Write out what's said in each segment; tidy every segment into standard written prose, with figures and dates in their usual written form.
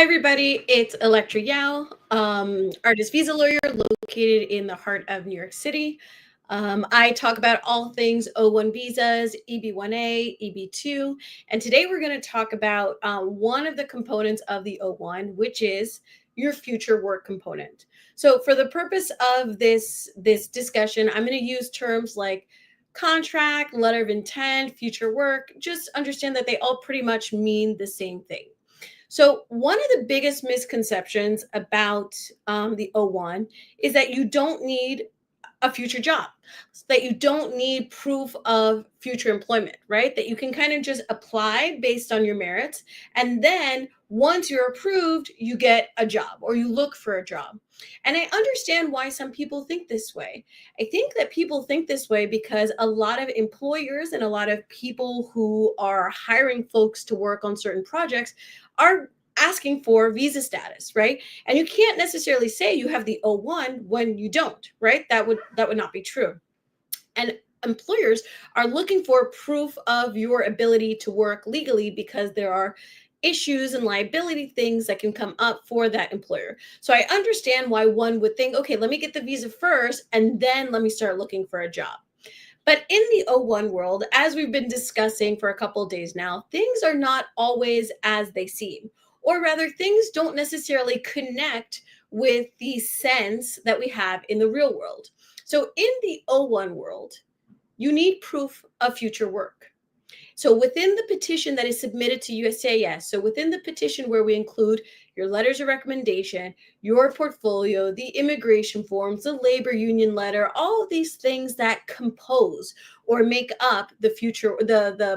Everybody. It's Elektra Yao, artist visa lawyer located in the heart of New York City. I talk about all things O1 visas, EB1A, EB2, and today we're going to talk about one of the components of the O1, which is your future work component. So for the purpose of this discussion, I'm going to use terms like contract, letter of intent, future work. Just understand that they all pretty much mean the same thing. So one of the biggest misconceptions about the O1 is that you don't need a future job, that you don't need proof of future employment, right? That you can kind of just apply based on your merits. And then once you're approved, you get a job or you look for a job. And I understand why some people think this way. I think that people think this way because a lot of employers and a lot of people who are hiring folks to work on certain projects are asking for visa status, right? And you can't necessarily say you have the O1 when you don't, right? That would not be true. And employers are looking for proof of your ability to work legally because there are issues and liability things that can come up for that employer. So I understand why one would think, okay, let me get the visa first and then let me start looking for a job. But in the O1 world, as we've been discussing for a couple of days now, things are not always as they seem, or rather things don't necessarily connect with the sense that we have in the real world. So in the O1 world, you need proof of future work. So within the petition that is submitted to USCIS, so within the petition where we include your letters of recommendation, your portfolio, the immigration forms, the labor union letter, all of these things that compose or make up the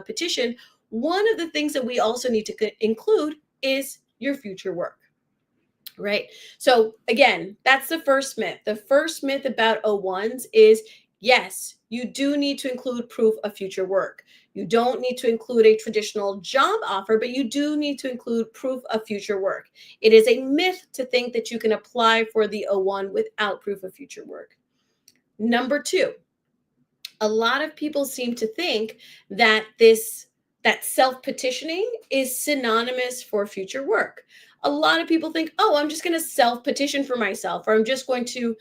petition, one of the things that we also need to include is your future work. Right. So again, that's the first myth. The first myth about O1s is yes, you do need to include proof of future work. You don't need to include a traditional job offer, but you do need to include proof of future work. It is a myth to think that you can apply for the O1 without proof of future work. Number two, a lot of people seem to think that self-petitioning is synonymous for future work. A lot of people think, oh, I'm just going to self-petition for myself, or I'm just going to,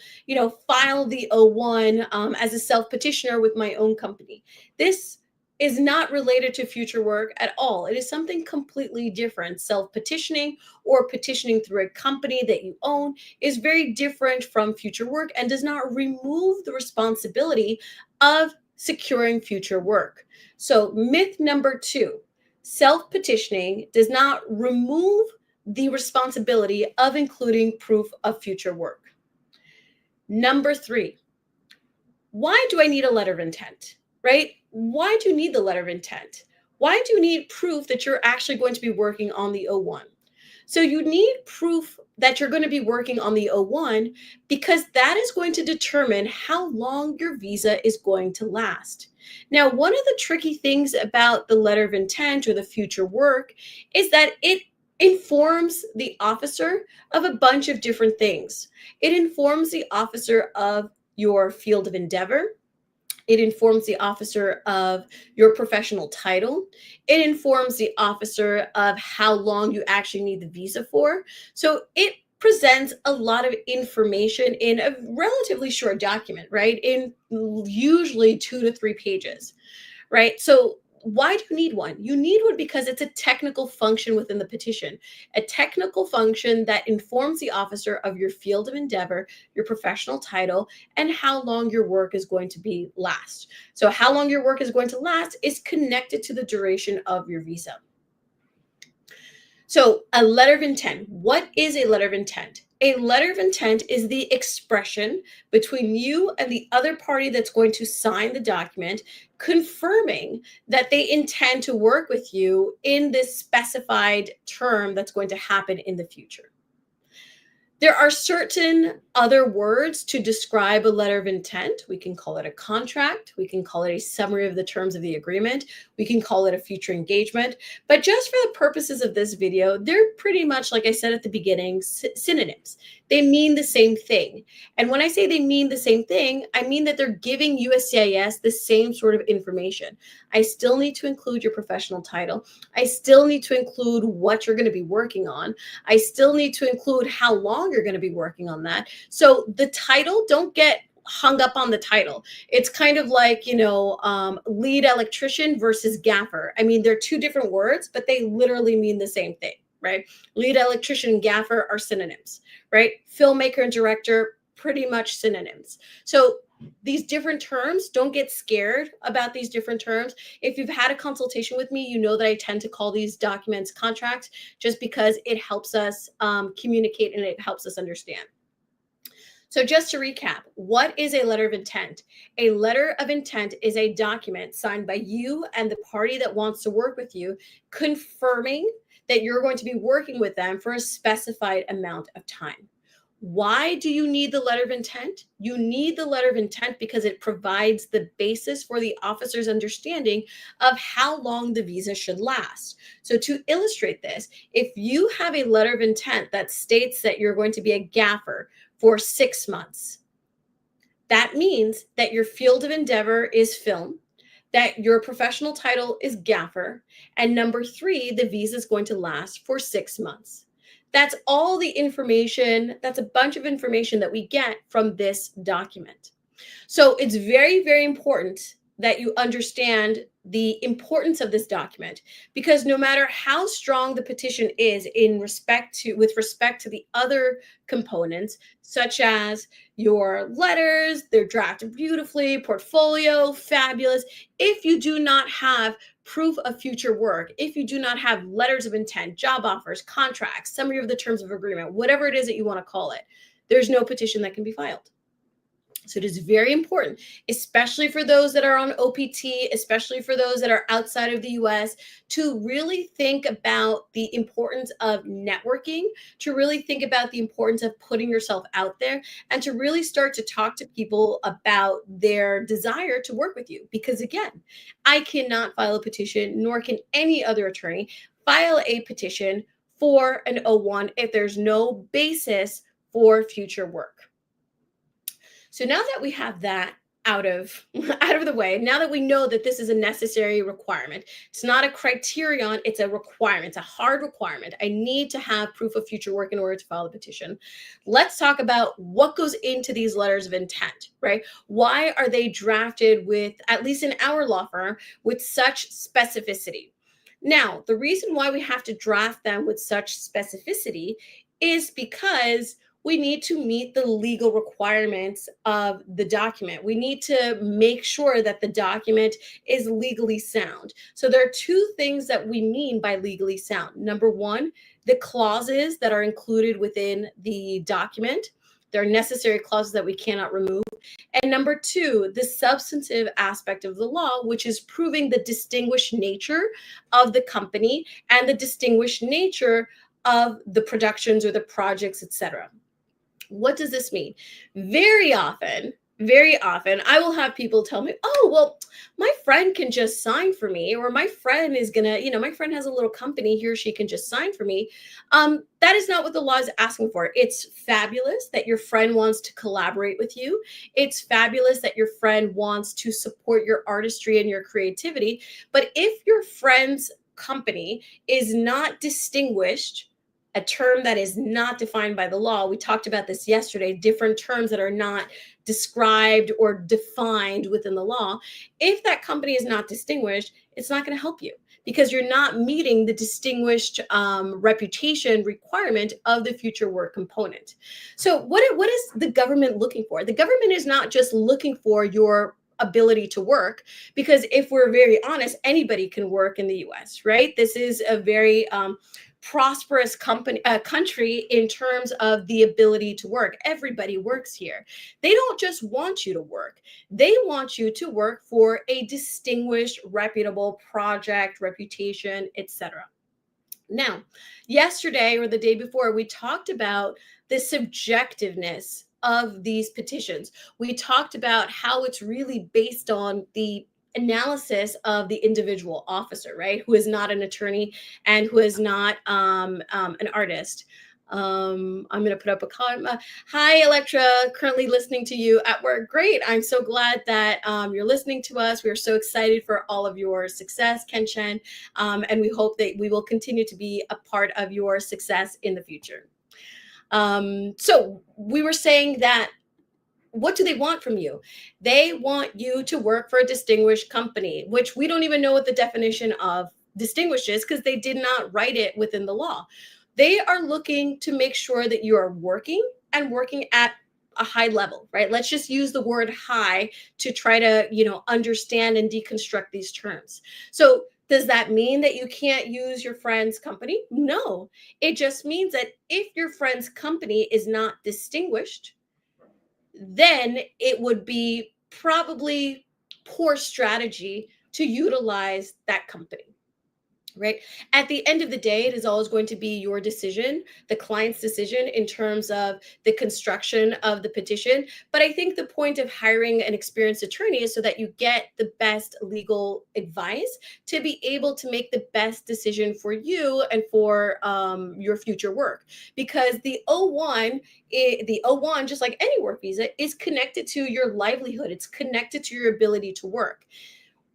file the O1 as a self-petitioner with my own company. This is not related to future work at all. It is something completely different. Self-petitioning or petitioning through a company that you own is very different from future work and does not remove the responsibility of securing future work. So myth number two, self-petitioning does not remove the responsibility of including proof of future work. Number three, why do I need a letter of intent, right? Why do you need the letter of intent? Why do you need proof that you're actually going to be working on the O1? So you need proof that you're going to be working on the O1 because that is going to determine how long your visa is going to last. Now, one of the tricky things about the letter of intent or the future work is that it informs the officer of a bunch of different things. It informs the officer of your field of endeavor. It informs the officer of your professional title. It informs the officer of how long you actually need the visa for. So it presents a lot of information in a relatively short document, right? In usually 2 to 3 pages, right? So why do you need one? You need one because it's a technical function within the petition, a technical function that informs the officer of your field of endeavor, your professional title, and how long your work is going to last. So how long your work is going to last is connected to the duration of your visa. So a letter of intent. What is a letter of intent? A letter of intent is the expression between you and the other party that's going to sign the document, confirming that they intend to work with you in this specified term that's going to happen in the future. There are certain other words to describe a letter of intent. We can call it a contract. We can call it a summary of the terms of the agreement. We can call it a future engagement. But just for the purposes of this video, they're pretty much, like I said at the beginning, synonyms. They mean the same thing. And when I say they mean the same thing, I mean that they're giving USCIS the same sort of information. I still need to include your professional title. I still need to include what you're going to be working on. I still need to include how long you're going to be working on that. So the title, don't get hung up on the title. It's kind of like, lead electrician versus gaffer. I mean, they're two different words, but they literally mean the same thing, right? Lead electrician and gaffer are synonyms, right? Filmmaker and director, pretty much synonyms. So these different terms, don't get scared about these different terms. If you've had a consultation with me, you know that I tend to call these documents contracts just because it helps us communicate and it helps us understand. So just to recap, what is a letter of intent? A letter of intent is a document signed by you and the party that wants to work with you, confirming that you're going to be working with them for a specified amount of time. Why do you need the letter of intent? You need the letter of intent because it provides the basis for the officer's understanding of how long the visa should last. So to illustrate this, if you have a letter of intent that states that you're going to be a gaffer for 6 months, that means that your field of endeavor is film, that your professional title is gaffer, and number 3, the visa is going to last for 6 months. That's all the information. That's a bunch of information that we get from this document. So it's very, very important that you understand the importance of this document, because no matter how strong the petition is with respect to the other components, such as your letters, they're drafted beautifully, portfolio, fabulous. If you do not have proof of future work, if you do not have letters of intent, job offers, contracts, summary of the terms of agreement, whatever it is that you want to call it, there's no petition that can be filed. So it is very important, especially for those that are on OPT, especially for those that are outside of the US, to really think about the importance of networking, to really think about the importance of putting yourself out there, and to really start to talk to people about their desire to work with you. Because again, I cannot file a petition, nor can any other attorney file a petition for an O1 if there's no basis for future work. So now that we have that out of the way, now that we know that this is a necessary requirement, it's not a criterion, it's a requirement, it's a hard requirement. I need to have proof of future work in order to file the petition. Let's talk about what goes into these letters of intent, right? Why are they drafted with, at least in our law firm, with such specificity? Now, the reason why we have to draft them with such specificity is because we need to meet the legal requirements of the document. We need to make sure that the document is legally sound. So there are two things that we mean by legally sound. Number one, the clauses that are included within the document. There are necessary clauses that we cannot remove. And number two, the substantive aspect of the law, which is proving the distinguished nature of the company and the distinguished nature of the productions or the projects, etc. What does this mean? Very often, I will have people tell me, oh, well, my friend can just sign for me, or my friend is going to, my friend has a little company, he or she can just sign for me. That is not what the law is asking for. It's fabulous that your friend wants to collaborate with you. It's fabulous that your friend wants to support your artistry and your creativity. But if your friend's company is not distinguished, a term that is not defined by the law. We talked about this yesterday, different terms that are not described or defined within the law. If that company is not distinguished, it's not going to help you because you're not meeting the distinguished reputation requirement of the future work component. So what is the government looking for? The government is not just looking for your ability to work, because if we're very honest, anybody can work in the US, right? This is a very prosperous country in terms of the ability to work. Everybody works here. They don't just want you to work. They want you to work for a distinguished, reputable project, reputation, etc. Now, yesterday or the day before, we talked about the subjectiveness of these petitions. We talked about how it's really based on the analysis of the individual officer, right? Who is not an attorney and who is not an artist. I'm going to put up a comment. Hi, Elektra, currently listening to you at work. Great. I'm so glad that you're listening to us. We are so excited for all of your success, Kenshin, and we hope that we will continue to be a part of your success in the future. So we were saying that what do they want from you? They want you to work for a distinguished company, which we don't even know what the definition of distinguished is because they did not write it within the law. They are looking to make sure that you are working and working at a high level, right? Let's just use the word high to try to, understand and deconstruct these terms. So does that mean that you can't use your friend's company? No. It just means that if your friend's company is not distinguished, then it would be probably poor strategy to utilize that company. Right. At the end of the day, it is always going to be your decision, the client's decision in terms of the construction of the petition. But I think the point of hiring an experienced attorney is so that you get the best legal advice to be able to make the best decision for you and for your future work. Because the O1, just like any work visa, is connected to your livelihood. It's connected to your ability to work.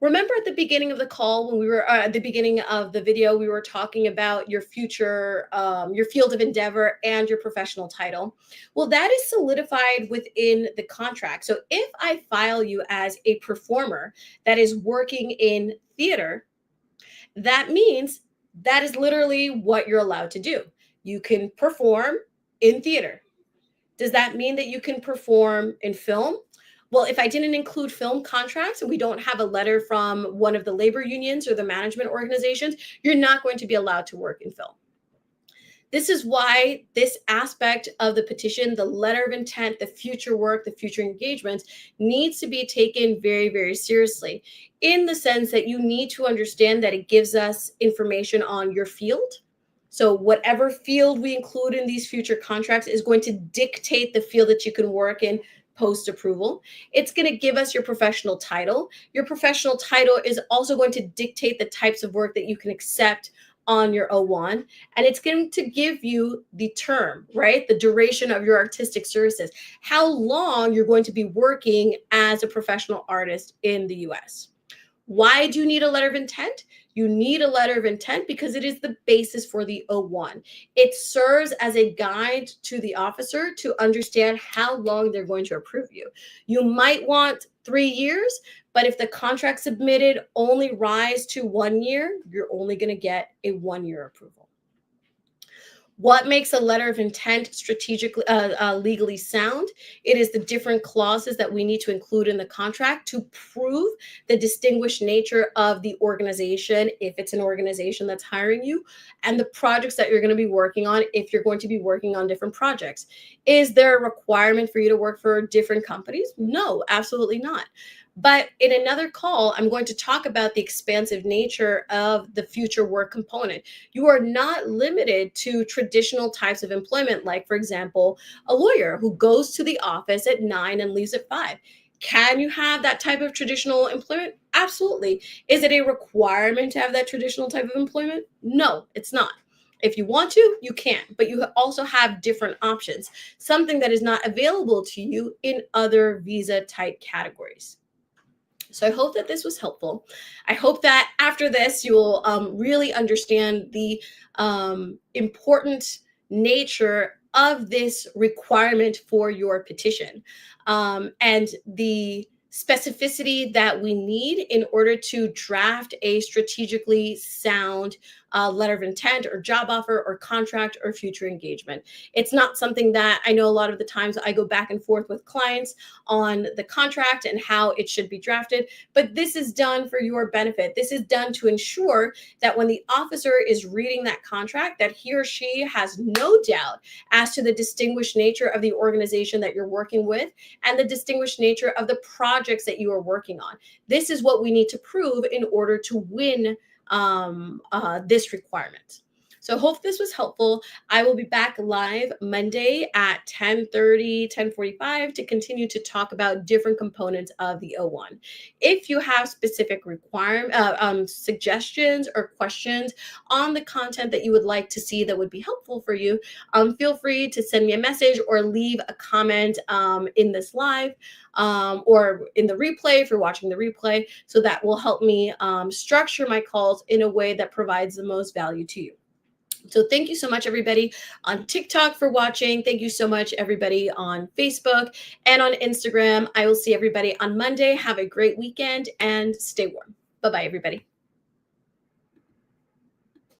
Remember at the beginning of the call, when we were at the beginning of the video, we were talking about your future, your field of endeavor and your professional title. Well, that is solidified within the contract. So if I file you as a performer that is working in theater, that means that is literally what you're allowed to do. You can perform in theater. Does that mean that you can perform in film? Well, if I didn't include film contracts and we don't have a letter from one of the labor unions or the management organizations, you're not going to be allowed to work in film. This is why this aspect of the petition, the letter of intent, the future work, the future engagements, needs to be taken very, very seriously, in the sense that you need to understand that it gives us information on your field. So whatever field we include in these future contracts is going to dictate the field that you can work in post approval. It's going to give us your professional title. Your professional title is also going to dictate the types of work that you can accept on your O1, and it's going to give you the term, right? The duration of your artistic services, how long you're going to be working as a professional artist in the US. Why do you need a letter of intent? You need a letter of intent because it is the basis for the O1. It serves as a guide to the officer to understand how long they're going to approve you. You might want 3 years, but if the contract submitted only rise to 1 year, you're only going to get a 1-year approval. What makes a letter of intent strategically, legally sound? It is the different clauses that we need to include in the contract to prove the distinguished nature of the organization, if it's an organization that's hiring you, and the projects that you're going to be working on, if you're going to be working on different projects. Is there a requirement for you to work for different companies? No, absolutely not. But in another call, I'm going to talk about the expansive nature of the future work component. You are not limited to traditional types of employment, like, for example, a lawyer who goes to the office at 9 and leaves at 5. Can you have that type of traditional employment? Absolutely. Is it a requirement to have that traditional type of employment? No, it's not. If you want to, you can, but you also have different options, something that is not available to you in other visa type categories. So I hope that this was helpful. I hope that after this, you will really understand the important nature of this requirement for your petition, and the specificity that we need in order to draft a strategically sound letter of intent or job offer or contract or future engagement. It's not something that I know a lot of the times I go back and forth with clients on the contract and how it should be drafted, but this is done for your benefit. This is done to ensure that when the officer is reading that contract, that he or she has no doubt as to the distinguished nature of the organization that you're working with and the distinguished nature of the projects that you are working on. This is what we need to prove in order to win this requirement. So hope this was helpful. I will be back live Monday at 10:30, 10:45 to continue to talk about different components of the O1. If you have specific suggestions or questions on the content that you would like to see that would be helpful for you, feel free to send me a message or leave a comment in this live or in the replay if you're watching the replay. So that will help me structure my calls in a way that provides the most value to you. So thank you so much, everybody on TikTok for watching. Thank you so much, everybody on Facebook and on Instagram. I will see everybody on Monday. Have a great weekend and stay warm. Bye-bye, everybody.